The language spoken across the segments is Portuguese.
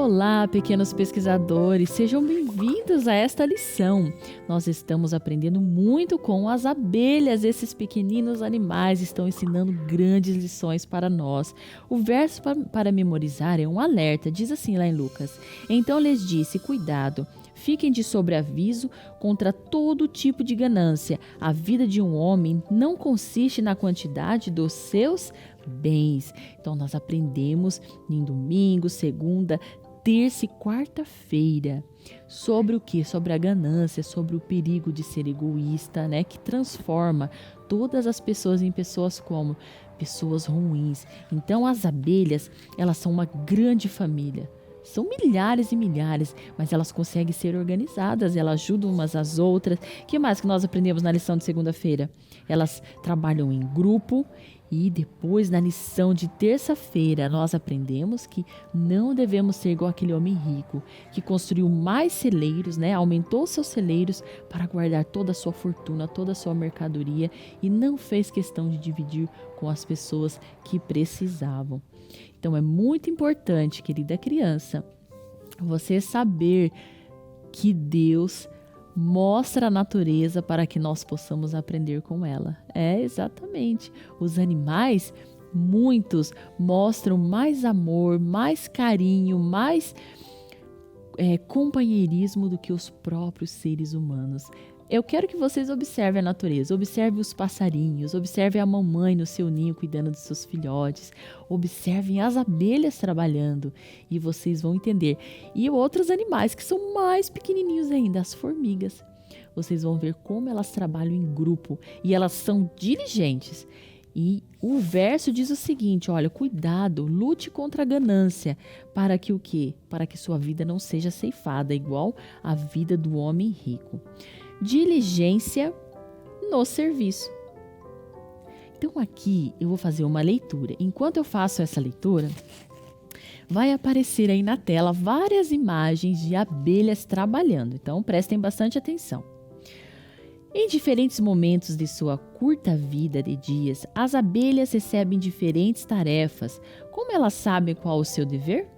Olá, pequenos pesquisadores, sejam bem-vindos a esta lição. Nós estamos aprendendo muito com as abelhas. Esses pequeninos animais estão ensinando grandes lições para nós. O verso para memorizar é um alerta, diz assim lá em Lucas: Então lhes disse, cuidado, fiquem de sobreaviso contra todo tipo de ganância. A vida de um homem não consiste na quantidade dos seus bens. Então nós aprendemos em domingo, segunda, terça e quarta-feira sobre o que? Sobre a ganância, sobre o perigo de ser egoísta, né? Que transforma todas as pessoas em pessoas como pessoas ruins. Então as abelhas, elas são uma grande família. São milhares e milhares, mas elas conseguem ser organizadas, elas ajudam umas às outras. O que mais que nós aprendemos na lição de segunda-feira? Elas trabalham em grupo e depois na lição de terça-feira nós aprendemos que não devemos ser igual aquele homem rico que construiu mais celeiros, né? Aumentou seus celeiros para guardar toda a sua fortuna, toda a sua mercadoria e não fez questão de dividir com as pessoas que precisavam. Então é muito importante, querida criança, você saber que Deus mostra a natureza para que nós possamos aprender com ela. É, exatamente. Os animais, muitos, mostram mais amor, mais carinho, mais companheirismo do que os próprios seres humanos. Eu quero que vocês observem a natureza, observem os passarinhos, observem a mamãe no seu ninho cuidando dos seus filhotes, observem as abelhas trabalhando e vocês vão entender. E outros animais que são mais pequenininhos ainda, as formigas. Vocês vão ver como elas trabalham em grupo e elas são diligentes. E o verso diz o seguinte, olha, cuidado, lute contra a ganância, para que o quê? Para que sua vida não seja ceifada, igual a vida do homem rico. Diligência no serviço. Então aqui eu vou fazer uma leitura. Enquanto eu faço essa leitura, vai aparecer aí na tela várias imagens de abelhas trabalhando. Então prestem bastante atenção. Em diferentes momentos de sua curta vida de dias, as abelhas recebem diferentes tarefas. Como elas sabem qual o seu dever?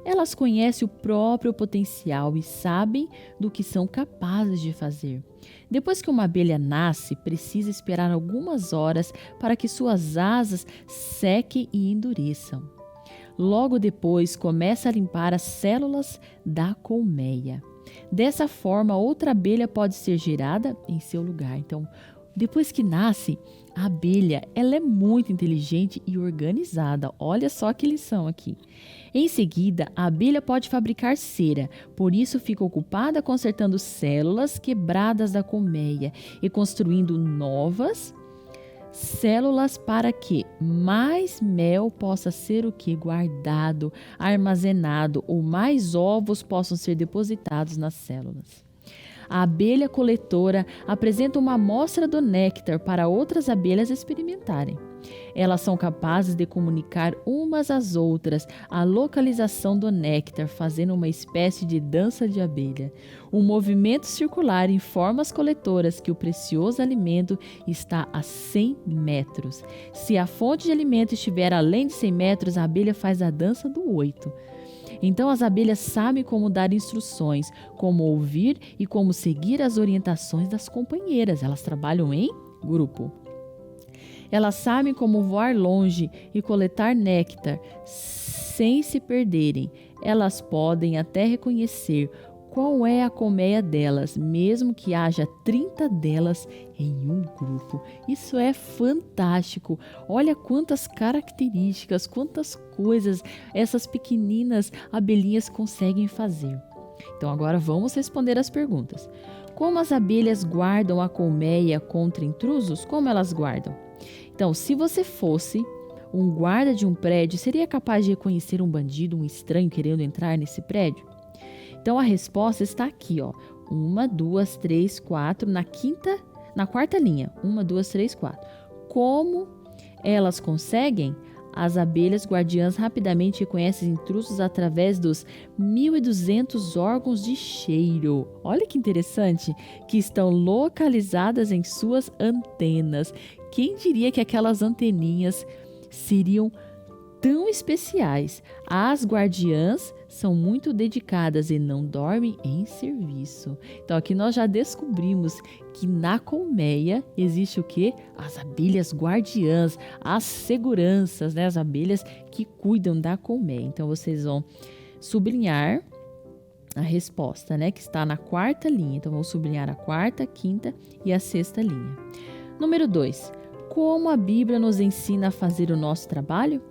Elas conhecem o próprio potencial e sabem do que são capazes de fazer. Depois que uma abelha nasce, precisa esperar algumas horas para que suas asas sequem e endureçam. Logo depois, começa a limpar as células da colmeia. Dessa forma, outra abelha pode ser gerada em seu lugar. Então, depois que nasce, a abelha ela é muito inteligente e organizada. Olha só que lição aqui. Em seguida, a abelha pode fabricar cera, por isso fica ocupada consertando células quebradas da colmeia e construindo novas células para que mais mel possa ser o que? Guardado, armazenado ou mais ovos possam ser depositados nas células. A abelha coletora apresenta uma amostra do néctar para outras abelhas experimentarem. Elas são capazes de comunicar umas às outras a localização do néctar, fazendo uma espécie de dança de abelha. Um movimento circular informa as coletoras que o precioso alimento está a 100 metros. Se a fonte de alimento estiver além de 100 metros, a abelha faz a dança do 8. Então as abelhas sabem como dar instruções, como ouvir e como seguir as orientações das companheiras. Elas trabalham em grupo. Elas sabem como voar longe e coletar néctar sem se perderem. Elas podem até reconhecer qual é a colmeia delas, mesmo que haja 30 delas em um grupo. Isso é fantástico. Olha quantas características, quantas coisas essas pequeninas abelhinhas conseguem fazer. Então agora vamos responder as perguntas. Como as abelhas guardam a colmeia contra intrusos? Como elas guardam? Então, se você fosse um guarda de um prédio, seria capaz de reconhecer um bandido, um estranho querendo entrar nesse prédio? Então, a resposta está aqui, ó. 1, 2, 3, 4, na quarta linha. 1, 2, 3, 4. Como elas conseguem? As abelhas guardiãs rapidamente reconhecem intrusos através dos 1.200 órgãos de cheiro. Olha que interessante, que estão localizadas em suas antenas. Quem diria que aquelas anteninhas seriam tão especiais. As guardiãs são muito dedicadas e não dormem em serviço. Então aqui nós já descobrimos que na colmeia existe o quê? As abelhas guardiãs, as seguranças, né? As abelhas que cuidam da colmeia. Então vocês vão sublinhar a resposta, né? Que está na quarta linha. Então vamos sublinhar a quarta, quinta e a sexta linha. Número 2. Como a Bíblia nos ensina a fazer o nosso trabalho?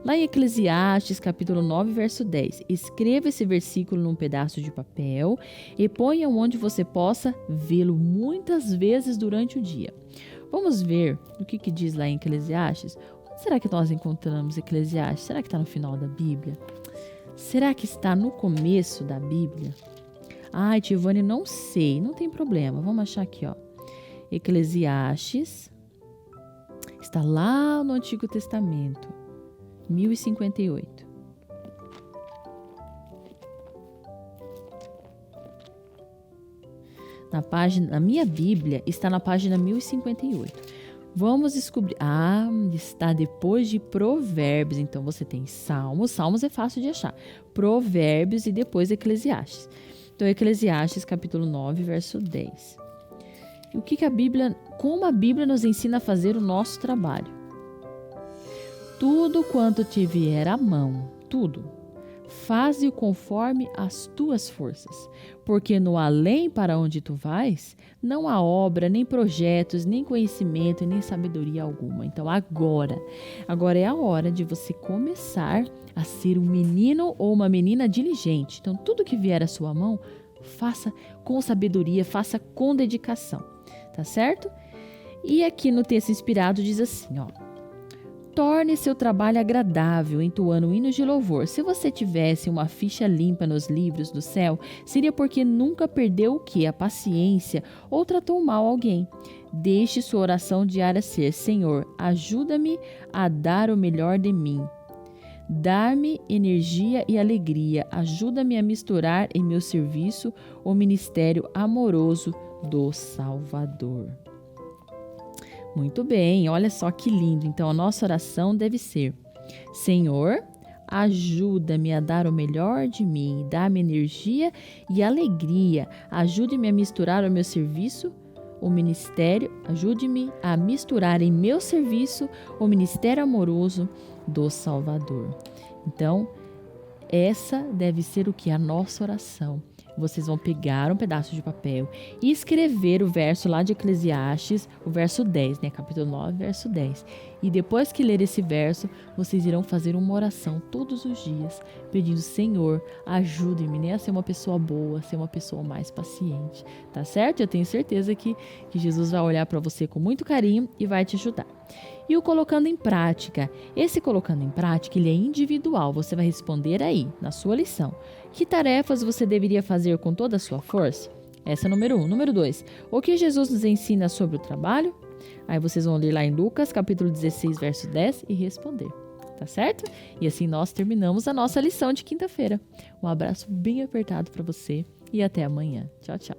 Lá em Eclesiastes, capítulo 9, verso 10, escreva esse versículo num pedaço de papel e ponha onde você possa vê-lo muitas vezes durante o dia. Vamos ver o que diz lá em Eclesiastes. Onde será que nós encontramos Eclesiastes? Será que está no final da Bíblia? Será que está no começo da Bíblia? Ai, Tivane, não sei, não tem problema. Vamos achar aqui, ó. Eclesiastes está lá no Antigo Testamento. 1058. Na minha Bíblia está na página 1058. Vamos descobrir. Está depois de Provérbios. Então você tem Salmos. Salmos é fácil de achar. Provérbios e depois Eclesiastes. Então Eclesiastes capítulo 9, verso 10. E como a Bíblia nos ensina a fazer o nosso trabalho? Tudo quanto te vier à mão, tudo, faze-o conforme as tuas forças, porque no além para onde tu vais, não há obra, nem projetos, nem conhecimento, nem sabedoria alguma. Então agora é a hora de você começar a ser um menino ou uma menina diligente. Então tudo que vier à sua mão, faça com sabedoria, faça com dedicação, tá certo? E aqui no texto inspirado diz assim, ó. Torne seu trabalho agradável, entoando hinos de louvor. Se você tivesse uma ficha limpa nos livros do céu, seria porque nunca perdeu o quê? A paciência ou tratou mal alguém. Deixe sua oração diária ser: Senhor, ajuda-me a dar o melhor de mim. Dá-me energia e alegria. Ajuda-me a misturar em meu serviço o ministério amoroso do Salvador. Muito bem, olha só que lindo. Então, a nossa oração deve ser: Senhor, ajuda-me a dar o melhor de mim, dá-me energia e alegria. Ajude-me a misturar o meu serviço, o ministério, ajude-me a misturar em meu serviço o ministério amoroso do Salvador. Então, essa deve ser o que? A nossa oração. Vocês vão pegar um pedaço de papel e escrever o verso lá de Eclesiastes, o verso 10, né? Capítulo 9, verso 10. E depois que ler esse verso, vocês irão fazer uma oração todos os dias, pedindo: Senhor, ajude-me, né, a ser uma pessoa boa, a ser uma pessoa mais paciente, tá certo? Eu tenho certeza que Jesus vai olhar para você com muito carinho e vai te ajudar. E o colocando em prática. Esse colocando em prática, ele é individual. Você vai responder aí, na sua lição. Que tarefas você deveria fazer com toda a sua força? Essa é número 1. Número 2. O que Jesus nos ensina sobre o trabalho? Aí vocês vão ler lá em Lucas, capítulo 16, verso 10 e responder. Tá certo? E assim nós terminamos a nossa lição de quinta-feira. Um abraço bem apertado para você e até amanhã. Tchau, tchau.